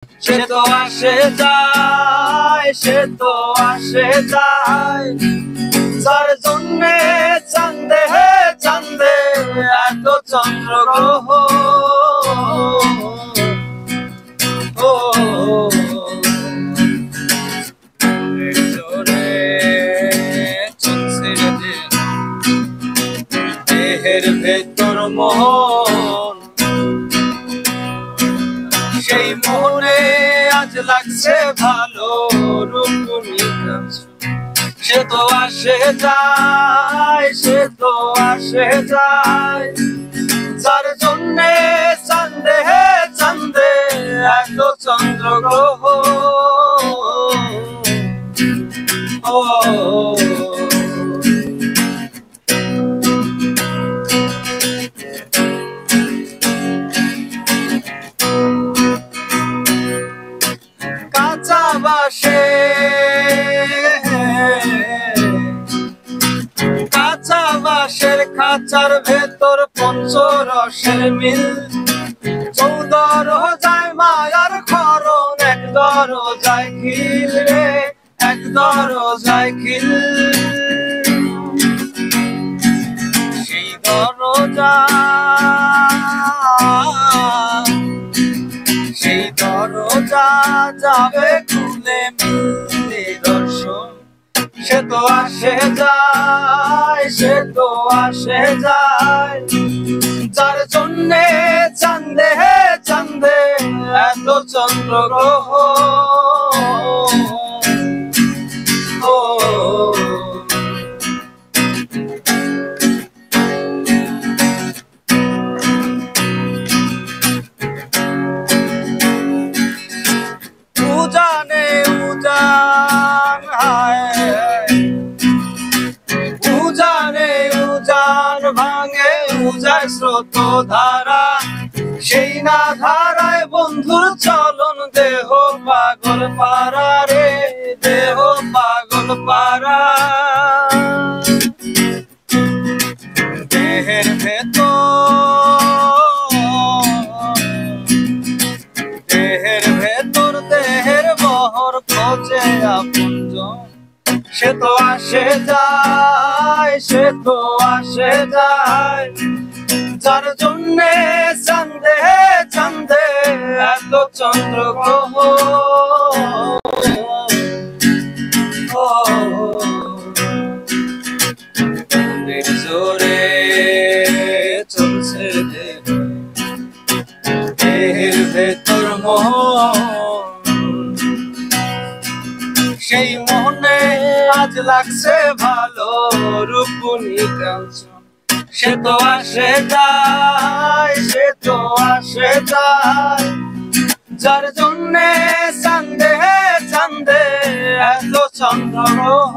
সে তো আসে যায়, সে তো আসে যায়, যার জন্যে চাঁদে চাঁদে এত চন্দ্রগ্রহ। দেহের ভেতর মোহন, সেই মোহনে আজ লাগছে ভালো রূপগুনি কাঞ্চন। সে তো আসে যায়, সে তো আসে যায়, যার জন্যে চাঁদে চাঁদে এত চন্দ্রগ্রহ। কাঁচা বাসে, কাঁচা বাসের খাঁচার ভেতর পঞ্চরসের মিল। 14 যায় মায়ার খরণ, 1 দরজায় খিল রে, 1 দরজায় খিল। সেই দরজা, সেই দরজা যাবে খুলে মিলে দর্শন। সে তো আসে যায়, সে তো আসে যায়, যার জন্যে চাঁদে চাঁদে এত চন্দ্রগ্রহ। উজানে উজান, উজানে উজান ভাঙে উজায় স্রোত ধারা। সেই না ধারায় বন্ধুর চলন, দেহ পাগল পারা রে, দেহ পাগল পারা। দেহের ভেতর, দেহের ভেতর দেহের বহর খোঁজে আপনজন। সে তো আসে যায়, সে তো আসে যায়, যার জন্যে চাঁদে চাঁদে এত চন্দ্রগ্রহ। মনের জোরে চলছে দেহের ভেতর মোহন, সেই মোহনে আজ লাগছে ভালো রূপগুনি কাঞ্চন। সে তো আসে যায়, সে তো আসে যায়, যার জন্যে চাঁদে চাঁদে এত চন্দ্রগ্রহ।